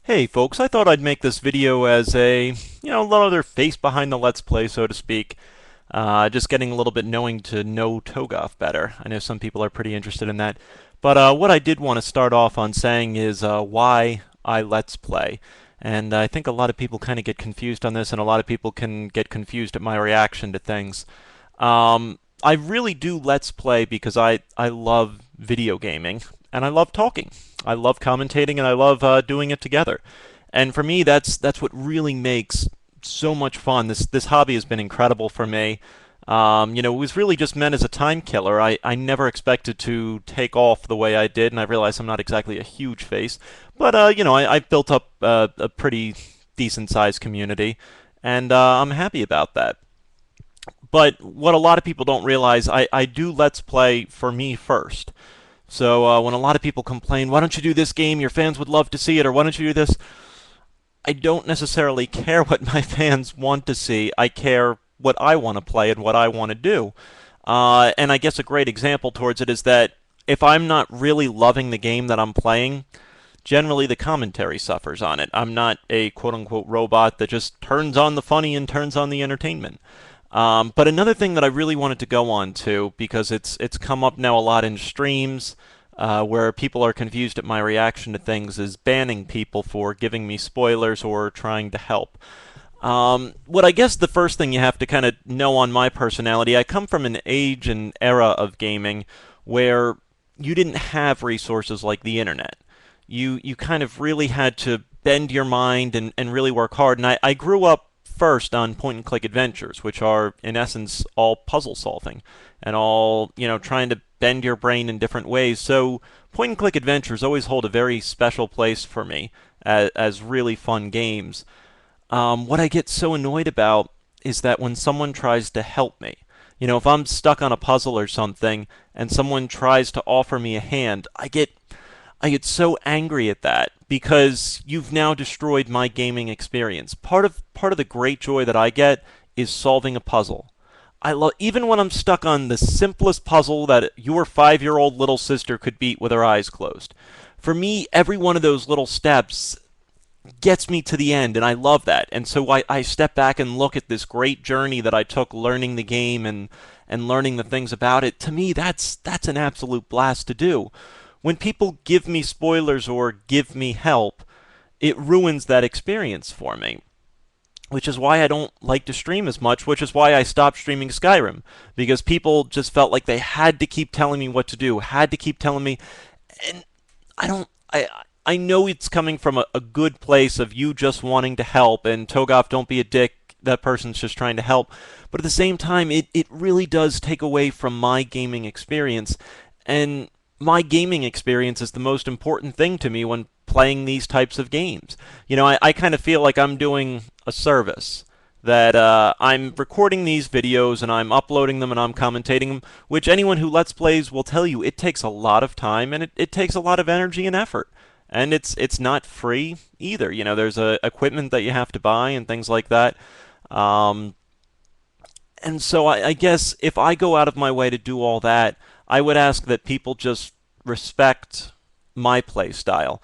Hey folks, I thought I'd make this video as another face behind the Let's Play, so to speak. Just getting a little bit knowing to know Toegoff better. I know some people are pretty interested in that. But what I did want to start off on saying is why I Let's Play. And I think a lot of people kind of get confused on this, and a lot of people can get confused at my reaction to things. I really do Let's Play because I love video gaming, and I love talking. I love commentating, and I love doing it together. And for me, that's what really makes so much fun. This hobby has been incredible for me. It was really just meant as a time killer. I never expected to take off the way I did, and I realize I'm not exactly a huge face, but I've built up a pretty decent sized community, and I'm happy about that. But what a lot of people don't realize, I do Let's Play for me first. So when a lot of people complain, why don't you do this game? Your fans would love to see it, or why don't you do this? I don't necessarily care what my fans want to see. I care what I want to play and what I want to do. And I guess a great example towards it is that if I'm not really loving the game that I'm playing, generally the commentary suffers on it. I'm not a quote-unquote robot that just turns on the funny and turns on the entertainment. But another thing that I really wanted to go on to, because it's come up now a lot in streams, where people are confused at my reaction to things, is banning people for giving me spoilers or trying to help. What I guess the first thing you have to kind of know on my personality, I come from an age and era of gaming where you didn't have resources like the internet. You kind of really had to bend your mind and really work hard. And I grew up first on point and click adventures, which are in essence all puzzle solving and all, trying to bend your brain in different ways. So point and click adventures always hold a very special place for me as really fun games. What I get so annoyed about is that when someone tries to help me, if I'm stuck on a puzzle or something and someone tries to offer me a hand, I get so angry at that because you've now destroyed my gaming experience. Part of the great joy that I get is solving a puzzle. I love even when I'm stuck on the simplest puzzle that your 5-year-old little sister could beat with her eyes closed. For me, every one of those little steps gets me to the end, and I love that. And so I step back and look at this great journey that I took learning the game and learning the things about it. To me, that's an absolute blast to do. When people give me spoilers or give me help, it ruins that experience for me. Which is why I don't like to stream as much, which is why I stopped streaming Skyrim. Because people just felt like they had to keep telling me what to do, had to keep telling me. And I don't. I know it's coming from a good place of you just wanting to help, and Toegoff, don't be a dick. That person's just trying to help. But at the same time, it really does take away from my gaming experience. And my gaming experience is the most important thing to me when playing these types of games. I kind of feel like I'm doing a service. That I'm recording these videos and I'm uploading them and I'm commentating them, which anyone who Let's Plays will tell you it takes a lot of time and it takes a lot of energy and effort. And it's not free either. There's equipment that you have to buy and things like that. Um, and so I guess if I go out of my way to do all that, I would ask that people just respect my play style.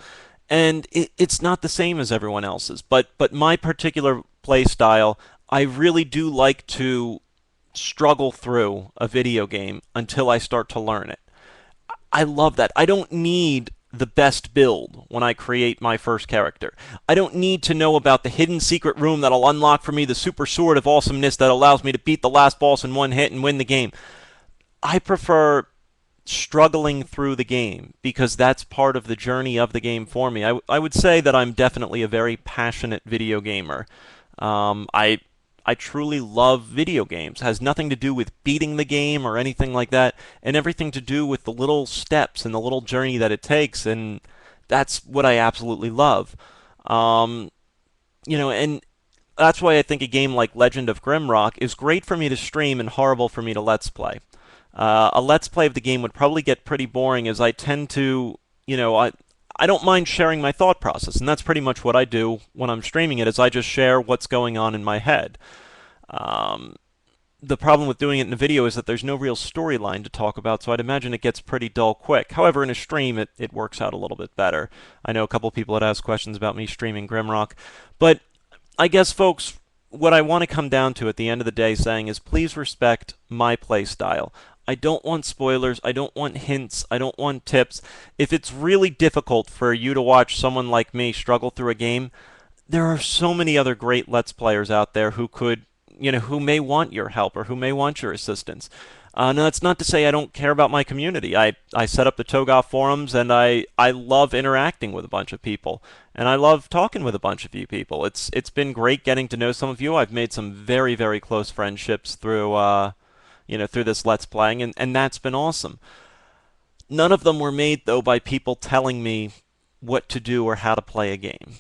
And it's not the same as everyone else's, but my particular play style, I really do like to struggle through a video game until I start to learn it. I love that. I don't need the best build when I create my first character. I don't need to know about the hidden secret room that'll unlock for me the super sword of awesomeness that allows me to beat the last boss in one hit and win the game. I prefer struggling through the game because that's part of the journey of the game for me. I would say that I'm definitely a very passionate video gamer. I truly love video games. It has nothing to do with beating the game or anything like that, and everything to do with the little steps and the little journey that it takes, and that's what I absolutely love. Um, and that's why I think a game like Legend of Grimrock is great for me to stream and horrible for me to Let's Play. A Let's Play of the game would probably get pretty boring as I tend to, I don't mind sharing my thought process, and that's pretty much what I do when I'm streaming it, is I just share what's going on in my head. Um, the problem with doing it in a video is that there's no real storyline to talk about, so I'd imagine it gets pretty dull quick. However, in a stream, it works out a little bit better. I know a couple people had asked questions about me streaming Grimrock, but I guess, folks, what I want to come down to at the end of the day saying is please respect my play style. I don't want spoilers. I don't want hints. I don't want tips. If it's really difficult for you to watch someone like me struggle through a game, there are so many other great Let's Players out there who could, who may want your help or who may want your assistance. Now, that's not to say I don't care about my community. I set up the Toegoff forums, and I love interacting with a bunch of people, and I love talking with a bunch of you people. It's been great getting to know some of you. I've made some very, very close friendships through through this Let's Playing, and that's been awesome. None of them were made, though, by people telling me what to do or how to play a game.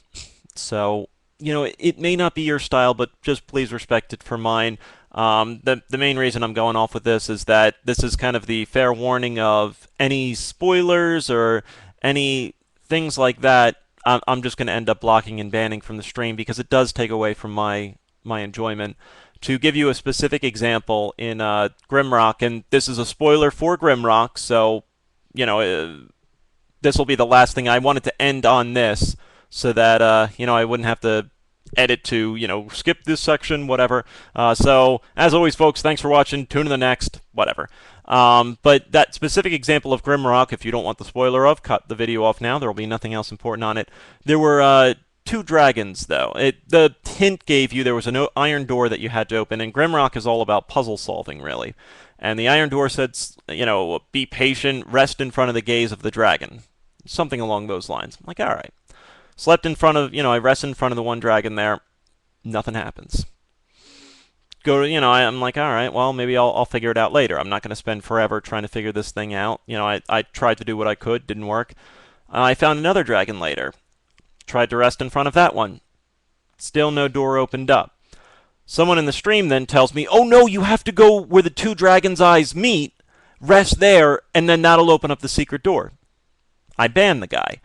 So, it may not be your style, but just please respect it for mine. The main reason I'm going off with this is that this is kind of the fair warning of any spoilers or any things like that. I'm just going to end up blocking and banning from the stream because it does take away from my enjoyment. To give you a specific example in Grimrock, and this is a spoiler for Grimrock, so this will be the last thing. I wanted to end on this so that I wouldn't have to edit to skip this section, whatever. So as always, folks, thanks for watching. Tune in the next, whatever. But that specific example of Grimrock, if you don't want the spoiler of, cut the video off now. There will be nothing else important on it. There were two dragons, though. The hint gave you there was an iron door that you had to open, and Grimrock is all about puzzle solving, really. And the iron door said, be patient, rest in front of the gaze of the dragon. Something along those lines. I'm like, all right. Slept in front of, I rest in front of the one dragon there. Nothing happens. Go to, I'm like, all right, well, maybe I'll figure it out later. I'm not going to spend forever trying to figure this thing out. I tried to do what I could, didn't work. I found another dragon later. Tried to rest in front of that one. Still no door opened up. Someone in the stream then tells me, oh no, you have to go where the two dragons' eyes meet, rest there, and then that'll open up the secret door. I banned the guy.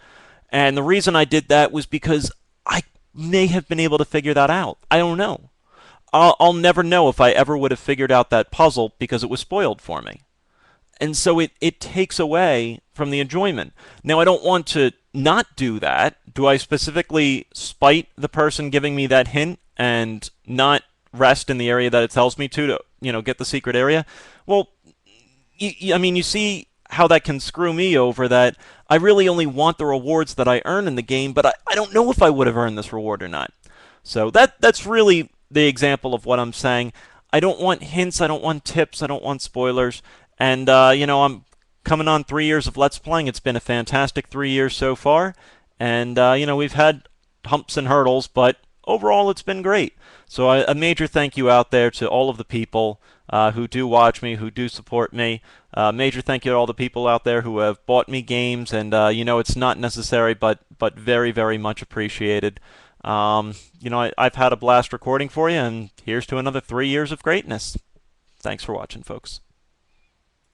And the reason I did that was because I may have been able to figure that out. I don't know. I'll never know if I ever would have figured out that puzzle because it was spoiled for me. And so it takes away from the enjoyment. Now, I don't want to not do that. Do I specifically spite the person giving me that hint and not rest in the area that it tells me to get the secret area? Well, you see how that can screw me over, that I really only want the rewards that I earn in the game, but I don't know if I would have earned this reward or not. So that's really the example of what I'm saying. I don't want hints, I don't want tips, I don't want spoilers. And, I'm coming on 3 years of Let's Playing. It's been a fantastic 3 years so far. And, we've had humps and hurdles, but overall it's been great. So a major thank you out there to all of the people who do watch me, who do support me. Major thank you to all the people out there who have bought me games, and it's not necessary, but very, very much appreciated. I've had a blast recording for you, and here's to another 3 years of greatness. Thanks for watching, folks.